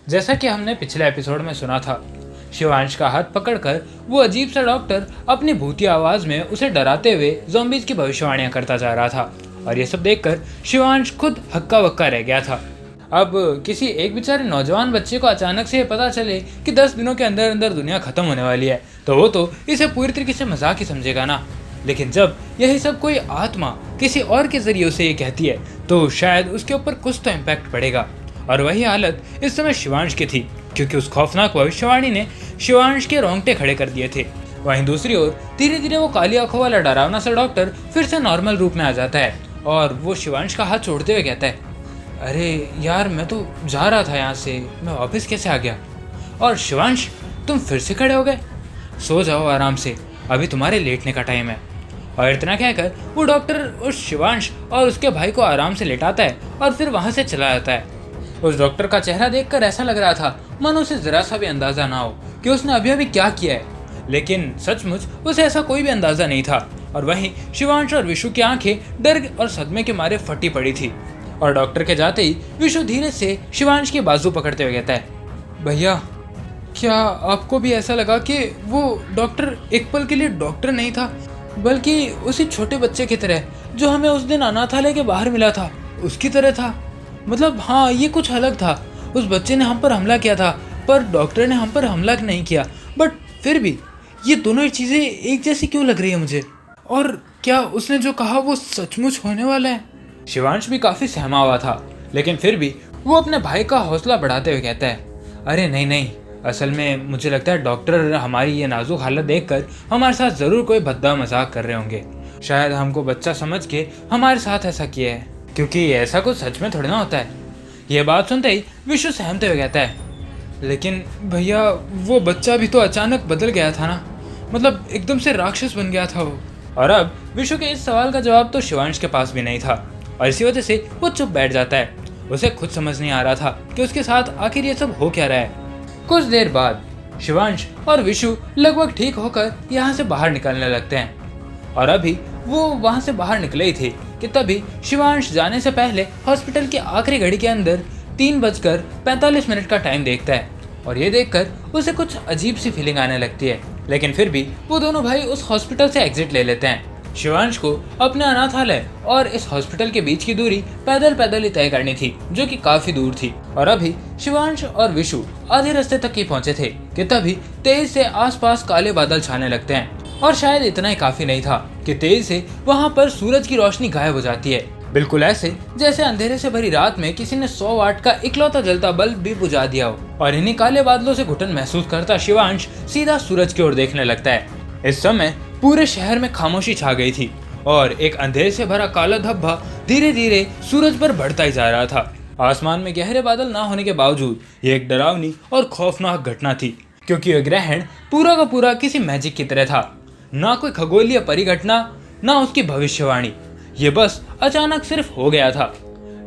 जैसा कि हमने पिछले एपिसोड में सुना था, शिवांश का हाथ पकड़कर वो अजीब सा डॉक्टर अपनी भूतिया आवाज में उसे डराते हुए ज़ॉम्बीज की भविष्यवाणियां करता जा रहा था। और ये सब देखकर शिवांश खुद हक्का बक्का रह गया था। अब किसी एक बेचारे नौजवान बच्चे को अचानक से पता चले कि 10 दिनों के अंदर अंदर दुनिया खत्म होने वाली है, तो वो तो इसे पूरी तरीके से मजाक ही समझेगा ना। लेकिन जब यही सब कोई आत्मा किसी और के जरिए उसे ये कहती है, तो शायद उसके ऊपर कुछ तो इम्पैक्ट पड़ेगा। और वही हालत इस समय शिवांश की थी, क्योंकि उस खौफनाक भविष्यवाणी ने शिवांश के रोंगटे खड़े कर दिए थे। वहीं दूसरी ओर धीरे धीरे वो काली आंखों वाला डरावना सा डॉक्टर फिर से नॉर्मल रूप में आ जाता है और वो शिवांश का हाथ छोड़ते हुए कहता है, अरे यार, मैं तो जा रहा था यहाँ से, मैं वापस कैसे आ गया? और शिवांश, तुम फिर से खड़े हो गए? सो जाओ आराम से, अभी तुम्हारे लेटने का टाइम है। और इतना कहकर वो डॉक्टर उस शिवांश और उसके भाई को आराम से लेटाता है और फिर वहाँ से चला जाता है। उस डॉक्टर का चेहरा देखकर ऐसा लग रहा था मानो उसे जरा सा भी अंदाजा ना हो कि उसने अभी अभी क्या किया है, लेकिन सचमुच उसे ऐसा कोई भी अंदाजा नहीं था। और वहीं शिवांश और विशु की आंखें डर और सदमे के मारे फटी पड़ी थी। और डॉक्टर के जाते ही विशु धीरे से शिवांश की बाजू पकड़ते हुए कहता है, भैया, क्या आपको भी ऐसा लगा कि वो डॉक्टर एक पल के लिए डॉक्टर नहीं था, बल्कि उसी छोटे बच्चे की तरह जो हमें उस दिन अनाथालय के बाहर मिला था, उसकी तरह था? मतलब हाँ, ये कुछ अलग था। उस बच्चे ने हम पर हमला किया था, पर डॉक्टर ने हम पर हमला नहीं किया। बट फिर भी ये दोनों ही चीज़ें एक जैसी क्यों लग रही है मुझे? और क्या उसने जो कहा वो सचमुच होने वाला है? शिवांश भी काफ़ी सहमा हुआ था, लेकिन फिर भी वो अपने भाई का हौसला बढ़ाते हुए कहता है, अरे नहीं नहीं, असल में मुझे लगता है डॉक्टर हमारी ये नाजुक हालत देखकर हमारे साथ ज़रूर कोई भद्दा मजाक कर रहे होंगे। शायद हमको बच्चा समझ के हमारे साथ ऐसा किया है, क्योंकि ऐसा कुछ सच में थोड़ी ना होता है। यह बात सुनते ही विशु सहमते हुए कहता है, लेकिन भैया, वो बच्चा भी तो अचानक बदल गया था ना, मतलब एकदम से राक्षस बन गया था वो। और अब विशु के इस सवाल का जवाब तो शिवांश के पास भी नहीं था और इसी वजह से वो चुप बैठ जाता है। उसे खुद समझ नहीं आ रहा था कि उसके साथ आखिर ये सब हो क्या रहा है। कुछ देर बाद शिवांश और विशु लगभग ठीक होकर यहाँ से बाहर निकलने लगते हैं और अभी वो वहाँ से बाहर निकले ही थे कि तभी शिवांश जाने से पहले हॉस्पिटल की आखिरी घड़ी के अंदर 3:45 का टाइम देखता है और ये देखकर उसे कुछ अजीब सी फीलिंग आने लगती है। लेकिन फिर भी वो दोनों भाई उस हॉस्पिटल से एग्जिट ले लेते हैं। शिवांश को अपने अनाथालय और इस हॉस्पिटल के बीच की दूरी पैदल पैदल ही तय करनी थी, जो कि काफी दूर थी। और अभी शिवांश और विशु आधे रास्ते तक ही पहुंचे थे कि तभी तेज से आसपास काले बादल छाने लगते हैं। और शायद इतना ही काफी नहीं था कि तेज से वहां पर सूरज की रोशनी गायब हो जाती है, बिल्कुल ऐसे जैसे अंधेरे से भरी रात में किसी ने 100 वाट का इकलौता जलता बल्ब भी बुझा दिया हो। और इन्हीं काले बादलों से घुटन महसूस करता शिवांश सीधा सूरज की ओर देखने लगता है। इस समय पूरे शहर में खामोशी छा गई थी और एक अंधेरे से भरा काला धब्बा धीरे धीरे सूरज पर बढ़ता ही जा रहा था। आसमान में गहरे बादल ना होने के बावजूद ये एक डरावनी और खौफनाक घटना थी, क्योंकि यह ग्रहण पूरा का पूरा किसी मैजिक की तरह था। ना कोई खगोलीय परिघटना, ना उसकी भविष्यवाणी, ये बस अचानक सिर्फ हो गया था।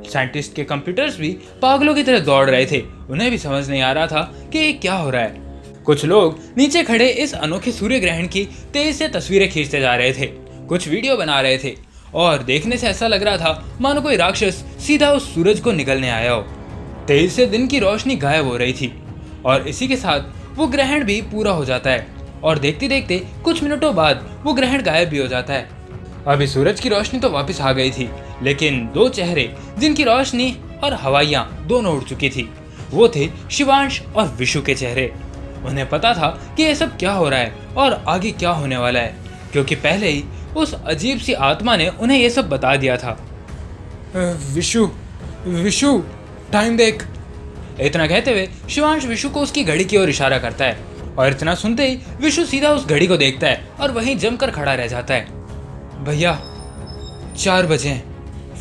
साइंटिस्ट के कंप्यूटर्स भी पागलों की तरह दौड़ रहे थे, उन्हें भी समझ नहीं आ रहा था कि ये क्या हो रहा है। कुछ लोग नीचे खड़े इस अनोखे सूर्य ग्रहण की तेज से तस्वीरें खींचते जा रहे थे, कुछ वीडियो बना रहे थे और देखने से ऐसा लग रहा था मानो कोई राक्षस सीधा उस सूरज को निगलने आया हो। तेज से दिन की रोशनी गायब हो रही थी और इसी के साथ वो ग्रहण भी पूरा हो जाता है और देखते देखते कुछ मिनटों बाद वो ग्रहण गायब भी हो जाता है। अभी सूरज की रोशनी तो वापस आ गई थी, लेकिन दो चेहरे जिनकी रोशनी और हवाइयाँ दोनों उड़ चुकी थी, वो थे शिवांश और विशु के चेहरे। उन्हें पता था कि ये सब क्या हो रहा है और आगे क्या होने वाला है, क्योंकि पहले ही उस अजीब सी आत्मा ने उन्हें ये सब बता दिया था। विशु, विशु, टाइम देख। इतना कहते हुए शिवांश विशु को उसकी घड़ी की ओर इशारा करता है और इतना सुनते ही विशु सीधा उस घड़ी को देखता है और वहीं जमकर खड़ा रह जाता है। भैया, 4 बजे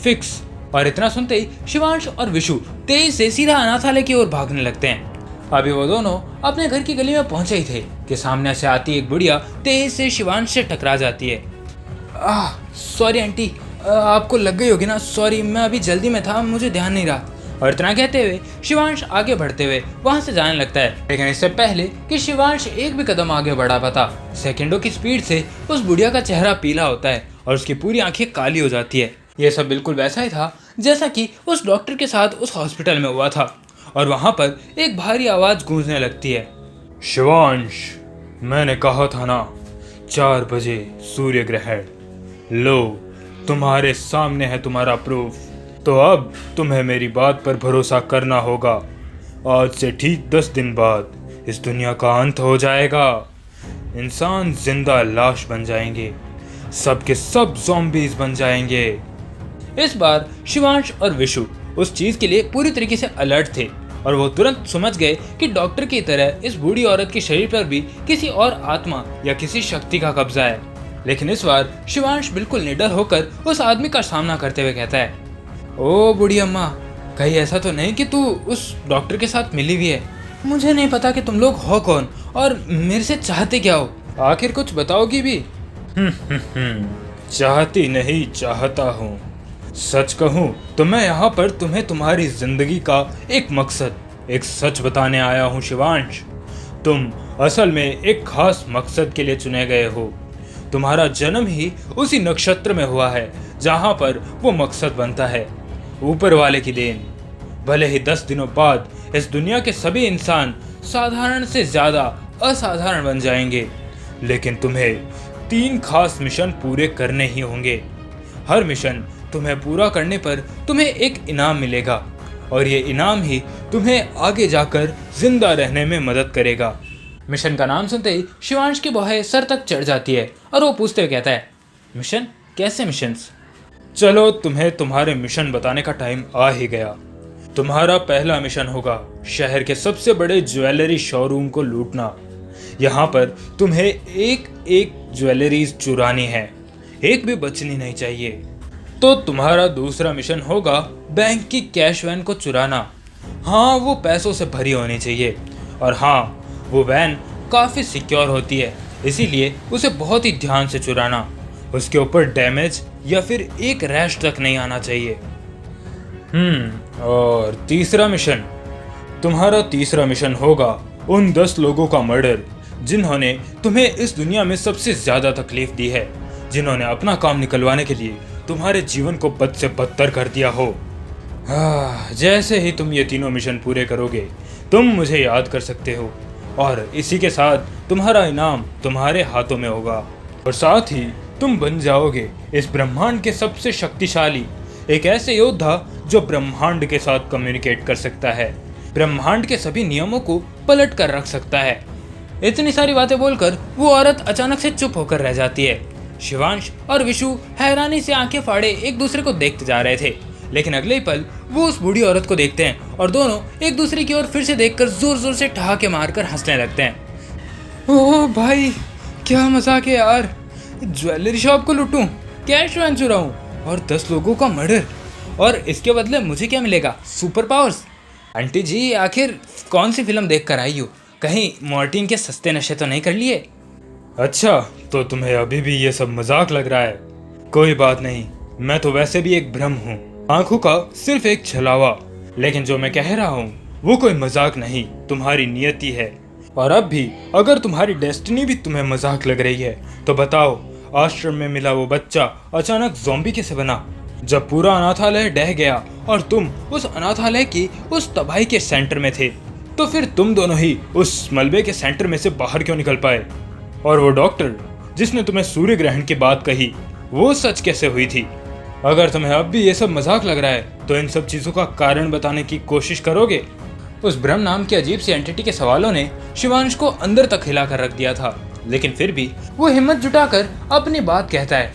फिक्स। और इतना सुनते ही शिवांश और विशु तेज से सीधा अनाथालय की ओर भागने लगते हैं। अभी वो दोनों अपने घर की गली में पहुंचे ही थे कि सामने से आती एक बुढ़िया तेज से शिवांश से टकरा जाती है। सॉरी आंटी, आपको लग गई होगी ना, सॉरी, मैं अभी जल्दी में था, मुझे ध्यान नहीं रहा। और इतना कहते हुए शिवांश आगे बढ़ते हुए वहां से जाने लगता है, लेकिन इससे पहले कि शिवांश एक भी कदम आगे बढ़ा पाता, सेकंडों की स्पीड से उस बुढ़िया का चेहरा पीला होता है और उसकी पूरी आंखें काली हो जाती है। यह सब बिल्कुल वैसा ही था जैसा कि उस डॉक्टर के साथ उस हॉस्पिटल में हुआ था। और वहां पर एक भारी आवाज गूंजने लगती है। शिवांश, मैंने कहा था ना, 4 बजे सूर्य ग्रहण। लो, तुम्हारे सामने है तुम्हारा प्रूफ। तो अब तुम्हें मेरी बात पर भरोसा करना होगा। आज से ठीक 10 दिन बाद इस दुनिया का अंत हो जाएगा। इंसान जिंदा लाश बन जाएंगे, सबके सब ज़ॉम्बीज बन जाएंगे। इस बार शिवांश और विशु उस चीज के लिए पूरी तरीके से अलर्ट थे और वो तुरंत समझ गए कि डॉक्टर की तरह इस बूढ़ी औरत के शरीर पर भी किसी और आत्मा या किसी शक्ति का कब्जा है। लेकिन इस बार शिवांश बिल्कुल निडर होकर उस आदमी का सामना करते हुए कहता है, ओ बूढ़ी अम्मा, कहीं ऐसा तो नहीं कि तू उस डॉक्टर के साथ मिली हुई है? मुझे नहीं पता कि तुम लोग हो कौन और मेरे से चाहते क्या हो। आखिर कुछ बताओगी भी? चाहती नहीं, चाहता हूँ। सच कहूँ तो मैं यहाँ पर तुम्हें तुम्हारी जिंदगी का एक मकसद, एक सच बताने आया हूँ शिवांश। तुम असल में एक खास मकसद के लिए चुने गए हो। तुम्हारा जन्म ही उसी नक्षत्र में हुआ है जहाँ पर वो मकसद बनता है। ऊपर वाले की देन। भले ही 10 दिनों बाद इस दुनिया के सभी इंसान साधारण से ज्यादा असाधारण बन जाएंगे, लेकिन तुम्हें 3 खास मिशन पूरे करने ही होंगे। हर मिशन तुम्हें पूरा करने पर तुम्हें एक इनाम मिलेगा और ये इनाम ही तुम्हें आगे जाकर जिंदा रहने में मदद करेगा। मिशन का नाम सुनते ही शिवांश की भौहें सर तक चढ़ जाती है और वो पूछते हुए कहता है, मिशन? कैसे मिशंस? चलो, तुम्हें तुम्हारे मिशन बताने का टाइम आ ही गया। तुम्हारा पहला मिशन होगा शहर के सबसे बड़े ज्वेलरी शोरूम को लूटना। यहाँ पर तुम्हें एक ज्वेलरीज चुरानी है, एक भी बचनी नहीं चाहिए। तो तुम्हारा दूसरा मिशन होगा बैंक की कैश वैन को चुराना। हाँ, वो पैसों से भरी होनी चाहिए और हाँ, वो वैन काफ़ी सिक्योर होती है, इसीलिए उसे बहुत ही ध्यान से चुराना। उसके ऊपर डैमेज या फिर एक रैश तक नहीं आना चाहिए। और तुम्हारा तीसरा मिशन होगा उन 10 लोगों का मर्डर जिन्होंने तुम्हें इस दुनिया में सबसे ज्यादा तकलीफ दी है, जिन्होंने अपना काम निकलवाने के लिए तुम्हारे जीवन को बद से बदतर कर दिया हो। जैसे ही तुम ये तीनों मिशन पूरे करोगे, तुम मुझे याद कर सकते हो और इसी के साथ तुम्हारा इनाम तुम्हारे हाथों में होगा और साथ ही तुम बन जाओगे इस ब्रह्मांड के सबसे शक्तिशाली, एक ऐसे योद्धा जो ब्रह्मांड के साथ कम्युनिकेट कर सकता है, ब्रह्मांड के सभी नियमों को पलट कर रख सकता है। इतनी सारी बातें बोलकर वो औरत अचानक से चुप होकर रह जाती है। शिवांश और विशु हैरानी से आंखें फाड़े एक दूसरे को देखते जा रहे थे, लेकिन अगले ही पल वो उस बूढ़ी औरत को देखते हैं और दोनों एक दूसरे की ओर फिर से देखकर जोर जोर से ठहाके मारकर हंसने लगते हैं। ओह भाई, क्या मजाक है यार। ज्वेलरी शॉप को लूटूं, कैश वैन चुराऊं और 10 लोगों का मर्डर, और इसके बदले मुझे क्या मिलेगा? Super powers. आंटी जी, आखिर कौन सी फिल्म देख कर आई हो? कहीं मॉर्टिन के सस्ते नशे तो नहीं कर लिए? अच्छा, तो तुम्हें अभी भी ये सब मजाक लग रहा है। कोई बात नहीं, मैं तो वैसे भी एक भ्रम हूँ, आंखों का सिर्फ एक छलावा। लेकिन जो मैं कह रहा हूँ वो कोई मजाक नहीं, तुम्हारी नियति है। और अब भी अगर तुम्हारी डेस्टिनी भी तुम्हें मजाक लग रही है तो बताओ, आश्रम में मिला वो बच्चा अचानक ज़ॉम्बी कैसे बना? जब पूरा अनाथालय ढह गया और तुम उस अनाथालय की उस तबाही के सेंटर में थे, तो फिर तुम दोनों ही उस मलबे के सेंटर में से बाहर क्यों निकल पाए? और वो डॉक्टर जिसने तुम्हें सूर्य ग्रहण की बात कही, वो सच कैसे हुई थी? अगर तुम्हें अब भी ये सब मजाक लग रहा है तो इन सब चीजों का कारण बताने की कोशिश करोगे? उस ब्रह्म नाम की अजीब सी एंटिटी के सवालों ने शिवांश को अंदर तक हिला कर रख दिया था, लेकिन फिर भी वो हिम्मत जुटाकर अपनी बात कहता है।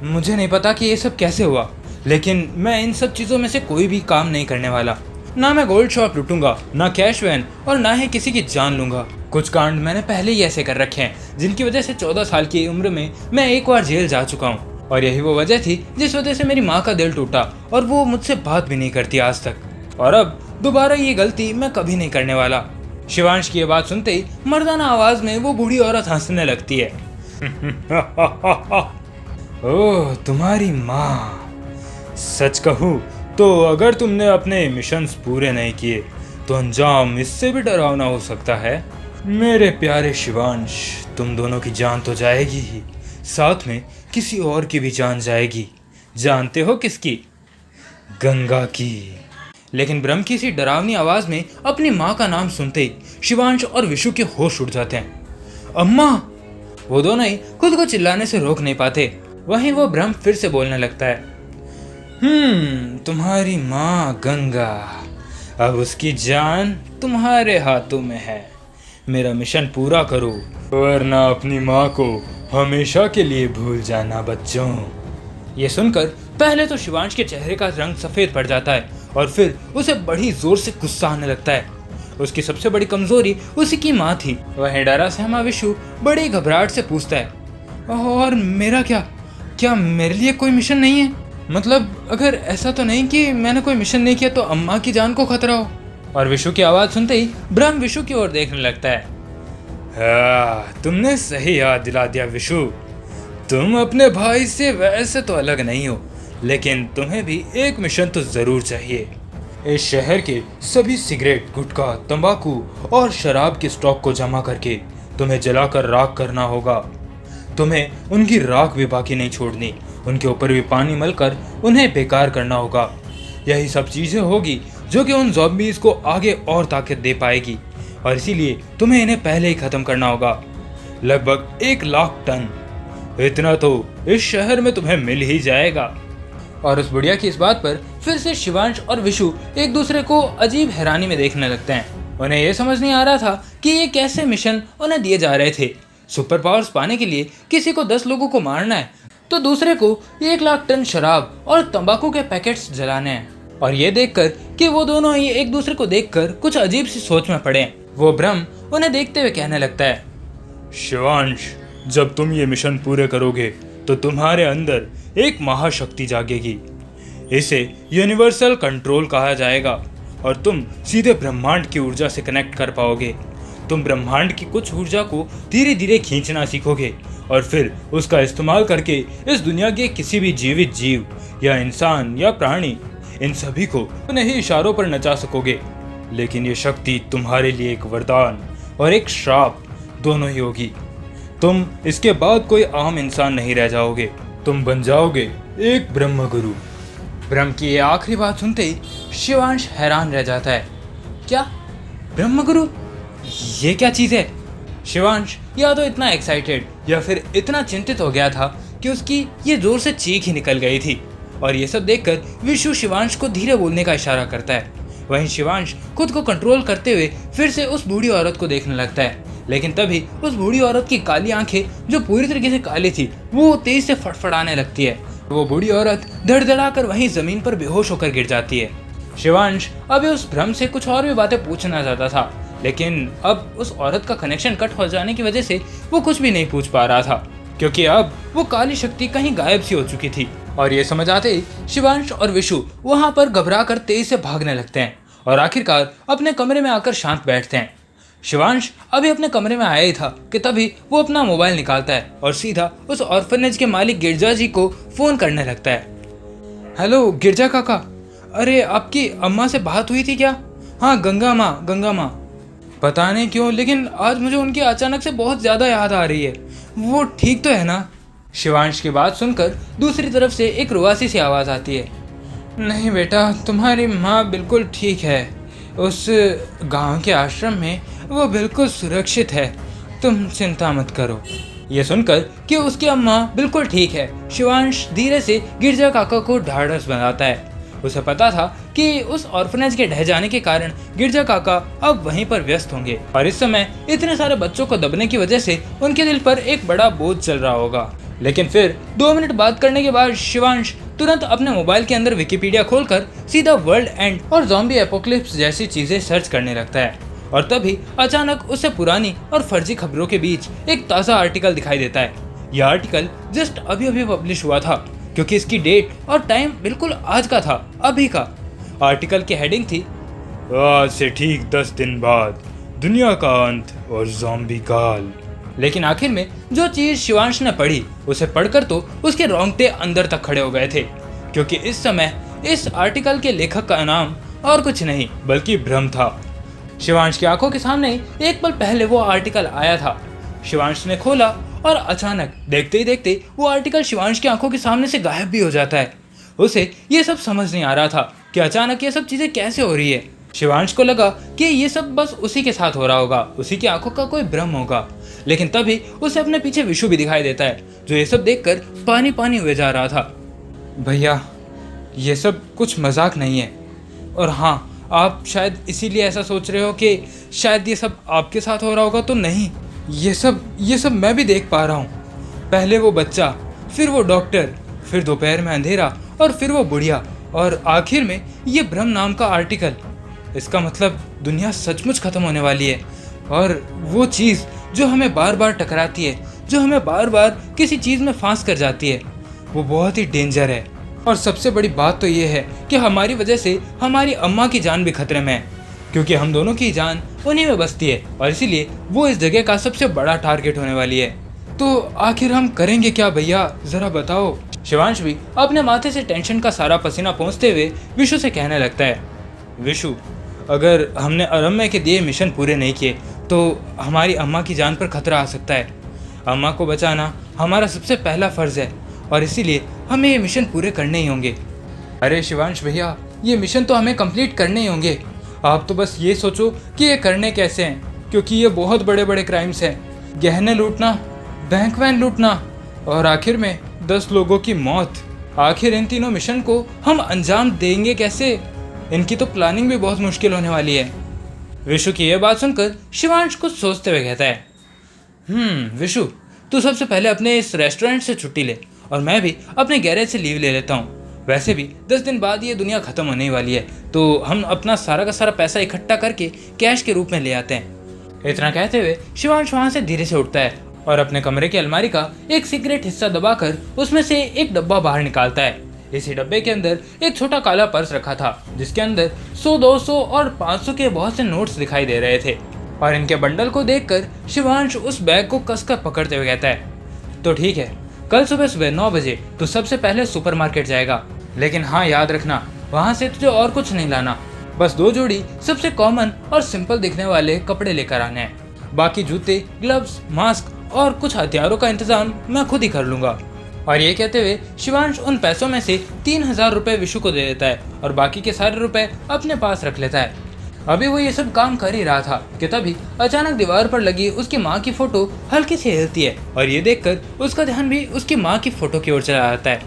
मुझे नहीं पता कि ये सब कैसे हुआ, लेकिन मैं इन सब चीजों में से कोई भी काम नहीं करने वाला। ना मैं गोल्ड शॉप लूटूंगा, ना कैश वैन, और ना ही किसी की जान लूंगा। कुछ कांड मैंने पहले ही ऐसे कर रखे हैं जिनकी वजह से 14 साल की उम्र में मैं एक बार जेल जा चुका हूँ, और यही वो वजह थी जिस वजह से मेरी माँ का दिल टूटा और वो मुझसे बात भी नहीं करती आज तक। और अब दोबारा ये गलती मैं कभी नहीं करने वाला। शिवांश की ये बात सुनते ही मर्दाना आवाज में वो बूढ़ी औरत हंसने लगती है। ओह, तुम्हारी माँ। सच कहूँ तो अगर तुमने अपने मिशंस पूरे नहीं किए तो अंजाम इससे भी डरावना हो सकता है। मेरे प्यारे शिवांश, तुम दोनों की जान तो जाएगी ही, साथ में किसी और की भी जान जाएगी। जानते हो किसकी? गंगा की। लेकिन ब्रह्म की सी डरावनी आवाज में अपनी माँ का नाम सुनते ही शिवांश और विशु के होश उड़ जाते हैं। अम्मा! वो दोनों ही खुद को चिल्लाने से रोक नहीं पाते। वहीं वो ब्रह्म फिर से बोलने लगता है, तुम्हारी माँ गंगा, अब उसकी जान तुम्हारे हाथों में है। मेरा मिशन पूरा करो वरना अपनी माँ को हमेशा के लिए भूल जाना बच्चों। ये सुनकर पहले तो शिवांश के चेहरे का रंग सफेद पड़ जाता है और फिर उसे बड़ी जोर से गुस्सा आने लगता है। उसकी सबसे बड़ी कमजोरी उसी की माँ थी। वह डरा सहमा विशु बड़ी घबराहट से पूछता है, और मेरा क्या मेरे लिए कोई मिशन नहीं है? मतलब अगर ऐसा तो नहीं कि मैंने कोई मिशन नहीं किया तो अम्मा की जान को खतरा हो? और विशु की आवाज सुनते ही ब्रह्म विशु की ओर देखने लगता है। हाँ, तुमने सही याद दिला दिया विशु। तुम अपने भाई से वैसे तो अलग नहीं हो, लेकिन तुम्हें भी एक मिशन तो जरूर चाहिए। इस शहर के सभी सिगरेट, गुटखा, तंबाकू और शराब के स्टॉक को जमा करके तुम्हें जलाकर राख करना होगा। तुम्हें उनकी राख भी बाकी नहीं छोड़नी, उनके ऊपर भी पानी मलकर उन्हें बेकार करना होगा। यही सब चीजें होगी जो कि उन ज़ॉम्बीज़ को आगे और ताकत दे पाएगी, और इसीलिए तुम्हें इन्हें पहले ही खत्म करना होगा। लगभग 1,00,000 टन, इतना तो इस शहर में तुम्हें मिल ही जाएगा। और उस बुढ़िया की इस बात पर फिर से शिवांश और विशु एक दूसरे को अजीब हैरानी में देखने लगते हैं। उन्हें यह समझ नहीं आ रहा था कि ये कैसे मिशन उन्हें दिए जा रहे थे। सुपर पावर्स पाने के लिए किसी को 10 लोगों को मारना है तो दूसरे को 1,00,000 टन शराब और तंबाकू के पैकेट्स जलाने हैं। और ये देखकर कि वो दोनों ही एक दूसरे को देखकर कुछ अजीब सी सोच में पड़े, वो ब्रह्म उन्हें देखते हुए कहने लगता है, शिवांश, जब तुम ये मिशन पूरे करोगे तो तुम्हारे अंदर एक महाशक्ति जागेगी। इसे यूनिवर्सल कंट्रोल कहा जाएगा और तुम सीधे ब्रह्मांड की ऊर्जा से कनेक्ट कर पाओगे। तुम ब्रह्मांड की कुछ ऊर्जा को धीरे धीरे खींचना सीखोगे और फिर उसका इस्तेमाल करके इस दुनिया के किसी भी जीवित जीव या इंसान या प्राणी, इन सभी को अपने ही इशारों पर नचा सकोगे। लेकिन ये शक्ति तुम्हारे लिए एक वरदान और एक श्राप दोनों ही होगी। तुम इसके बाद कोई आम इंसान नहीं रह जाओगे, तुम बन जाओगे एक ब्रह्म गुरु। ब्रह्म की ये आखिरी बात सुनते ही शिवांश हैरान रह जाता है। क्या ब्रह्म गुरु? ये क्या चीज है? शिवांश या तो इतना एक्साइटेड या फिर इतना चिंतित हो गया था कि उसकी ये जोर से चीख ही निकल गई थी। और ये सब देखकर विशु शिवांश को धीरे बोलने का इशारा करता है। वहीं शिवांश खुद को कंट्रोल करते हुए फिर से उस बूढ़ी औरत को देखने लगता है। लेकिन तभी उस बूढ़ी औरत की काली आंखें, जो पूरी तरीके से काली थी, वो तेज से फड़फड़ाने लगती है। वो बूढ़ी औरत धड़धड़ाकर वहीं जमीन पर बेहोश होकर गिर जाती है। शिवांश अभी उस भ्रम से कुछ और भी बातें पूछना चाहता था, लेकिन अब उस औरत का कनेक्शन कट हो जाने की वजह से वो कुछ भी नहीं पूछ पा रहा था, क्योंकि अब वो काली शक्ति कहीं गायब सी हो चुकी थी। और ये समझ आते ही शिवांश और विशु वहां पर घबरा कर तेज से भागने लगते हैं और आखिरकार अपने कमरे में आकर शांत बैठते हैं। शिवांश अभी अपने कमरे में आया ही था कि तभी वो अपना मोबाइल निकालता है और सीधा उस ऑर्फनेज के मालिक गिरजा जी को फोन करने लगता है। हेलो गिरजा काका, अरे आपकी अम्मा से बात हुई थी क्या? हाँ गंगा माँ। पता नहीं क्यों लेकिन आज मुझे उनकी अचानक से बहुत ज़्यादा याद आ रही है। वो ठीक तो है ना? शिवांश की बात सुनकर दूसरी तरफ से एक रुआसी सी आवाज़ आती है। नहीं बेटा, तुम्हारी माँ बिल्कुल ठीक है। उस गांव के आश्रम में वो बिल्कुल सुरक्षित है, तुम चिंता मत करो। ये सुनकर कि उसकी अम्मा बिल्कुल ठीक है, शिवांश धीरे से गिरजा काका को ढाढ़स बनाता है। उसे पता था कि उस ऑर्फनेज के ढह जाने के कारण गिरजा काका अब वहीं पर व्यस्त होंगे और इस समय इतने सारे बच्चों को दबने की वजह से उनके दिल पर एक बड़ा बोझ चल रहा होगा। लेकिन फिर 2 मिनट बात करने के बाद शिवांश तुरंत अपने मोबाइल के अंदर विकिपीडिया खोलकर सीधा वर्ल्ड एंड और ज़ॉम्बी एपोकलिप्स जैसी चीजें सर्च करने लगता है। और तभी अचानक उसे पुरानी और फर्जी खबरों के बीच एक ताज़ा आर्टिकल दिखाई देता है। यह आर्टिकल जस्ट अभी अभी पब्लिश हुआ था, क्योंकि इसकी डेट और टाइम बिल्कुल आज का था, अभी का। आर्टिकल की हेडिंग थी, आज से ठीक 10 दिन बाद दुनिया का अंत और ज़ॉम्बी काल। लेकिन आखिर में जो चीज शिवांश ने पढ़ी, उसे पढ़कर तो उसके रोंगटे अंदर तक खड़े हो गए थे, क्योंकि इस समय इस आर्टिकल के लेखक का नाम और कुछ नहीं बल्कि ब्रह्म था। शिवांश की आंखों के सामने एक पल पहले वो आर्टिकल आया था। शिवांश ने खोला और अचानक देखते ही देखते वो आर्टिकल शिवांश की आंखों के सामने से गायब भी हो जाता है। उसे ये सब समझ नहीं आ रहा था कि अचानक ये सब चीज़ें कैसे हो रही है। शिवांश को लगा कि ये सब बस उसी के साथ हो रहा होगा, उसी की आंखों का कोई भ्रम होगा। लेकिन तभी उसे अपने पीछे विशु भी दिखाई देता है, जो ये सब देखकर पानी पानी हुए जा रहा था। भैया, ये सब कुछ मजाक नहीं है। और हाँ, आप शायद इसीलिए ऐसा सोच रहे हो कि शायद ये सब आपके साथ हो रहा होगा, तो नहीं, ये सब मैं भी देख पा रहा हूँ। पहले वो बच्चा, फिर वो डॉक्टर, फिर दोपहर में अंधेरा, और फिर वो बुढ़िया, और आखिर में ये भ्रम नाम का आर्टिकल। इसका मतलब दुनिया सचमुच खत्म होने वाली है। और वो चीज़ जो हमें बार बार टकराती है, जो हमें बार बार किसी चीज़ में फांस कर जाती है, वो बहुत ही डेंजर है। और सबसे बड़ी बात तो ये है कि हमारी वजह से हमारी अम्मा की जान भी खतरे में है, क्योंकि हम दोनों की जान उन्हीं में बसती है, और इसीलिए वो इस जगह का सबसे बड़ा टारगेट होने वाली है। तो आखिर हम करेंगे क्या भैया, ज़रा बताओ। शिवांश भी अपने माथे से टेंशन का सारा पसीना पोंछते हुए विशु से कहने लगता है, विशु, अगर हमने अरम्य के दिए मिशन पूरे नहीं किए तो हमारी अम्मा की जान पर खतरा आ सकता है। अम्मा को बचाना हमारा सबसे पहला फ़र्ज़ है, और इसीलिए हमें ये मिशन पूरे करने ही होंगे। अरे शिवांश भैया, ये मिशन तो हमें कंप्लीट करने ही होंगे। आप तो बस ये सोचो कि ये करने कैसे हैं, क्योंकि ये बहुत बड़े बड़े क्राइम्स हैं। गहने लूटना, बैंक वैन लूटना, और आखिर में 10 लोगों की मौत। आखिर इन तीनों मिशन को हम अंजाम देंगे कैसे? इनकी तो प्लानिंग भी बहुत मुश्किल होने वाली है। विशु की यह बात सुनकर शिवांश कुछ सोचते हुए कहता है, विशु, तू सबसे पहले अपने इस रेस्टोरेंट से छुट्टी ले, और मैं भी अपने गैरेज से लीव ले लेता हूँ। वैसे भी 10 दिन बाद ये दुनिया ख़त्म होने वाली है, तो हम अपना सारा का सारा पैसा इकट्ठा करके कैश के रूप में ले आते हैं। इतना कहते हुए शिवांश वहाँ से धीरे से उठता है और अपने कमरे की अलमारी का एक सीक्रेट हिस्सा दबाकर उसमें से एक डब्बा बाहर निकालता है। इसी डब्बे के अंदर एक छोटा काला पर्स रखा था, जिसके अंदर 100, 200 और 500 के बहुत से नोट्स दिखाई दे रहे थे। और इनके बंडल को देखकर शिवांश उस बैग को कसकर पकड़ते हुए कहता है, तो ठीक है, कल सुबह सुबह 9 बजे तू सबसे पहले सुपरमार्केट जाएगा। लेकिन हाँ, याद रखना, वहाँ से तुझे और कुछ नहीं लाना। बस 2 जोड़ी सबसे कॉमन और सिंपल दिखने वाले कपड़े लेकर आने हैं। बाकी जूते, ग्लव्स, मास्क और कुछ हथियारों का इंतजाम मैं खुद ही कर लूँगा। और ये कहते हुए शिवांश उन पैसों में से 3000 रुपये विशु को दे देता है और बाकी के सारे रुपए अपने पास रख लेता है। अभी वो ये सब काम कर ही रहा था कि तभी अचानक दीवार पर लगी उसकी माँ की फोटो हल्की से हिलती है, और ये देखकर उसका ध्यान भी उसकी माँ की फोटो की ओर चला जाता है।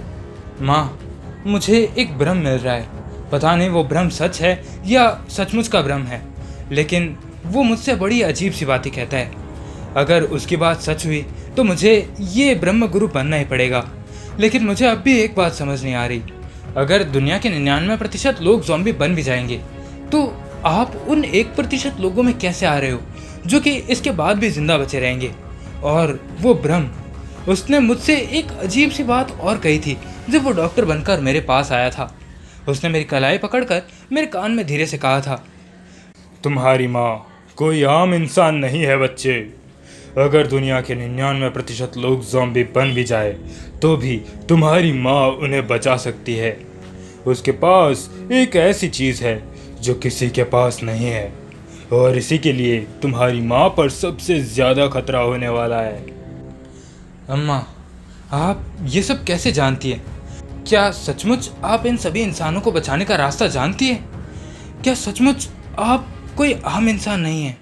माँ, मुझे एक भ्रम मिल रहा है। पता नहीं वो भ्रम सच है या सचमुच का भ्रम है, लेकिन वो मुझसे बड़ी अजीब सी बातें कहता है। अगर उसकी बात सच हुई तो मुझे ये ब्रह्म गुरु बनना ही पड़ेगा। लेकिन मुझे अब भी एक बात समझ नहीं आ रही, अगर दुनिया के 99% लोग ज़ॉम्बी बन भी जाएंगे, तो आप उन 1% लोगों में कैसे आ रहे हो जो कि इसके बाद भी जिंदा बचे रहेंगे? और वो ब्रह्म, उसने मुझसे एक अजीब सी बात और कही थी जब वो डॉक्टर बनकर मेरे पास आया था। उसने मेरी कलाई पकड़कर मेरे कान में धीरे से कहा था, तुम्हारी माँ कोई आम इंसान नहीं है बच्चे। अगर दुनिया के 99% लोग ज़ॉम्बी बन भी जाए तो भी तुम्हारी माँ उन्हें बचा सकती है। उसके पास एक ऐसी चीज़ है जो किसी के पास नहीं है, और इसी के लिए तुम्हारी माँ पर सबसे ज़्यादा खतरा होने वाला है। अम्मा, आप ये सब कैसे जानती हैं? क्या सचमुच आप इन सभी इंसानों को बचाने का रास्ता जानती है? क्या सचमुच आप कोई आम इंसान नहीं है?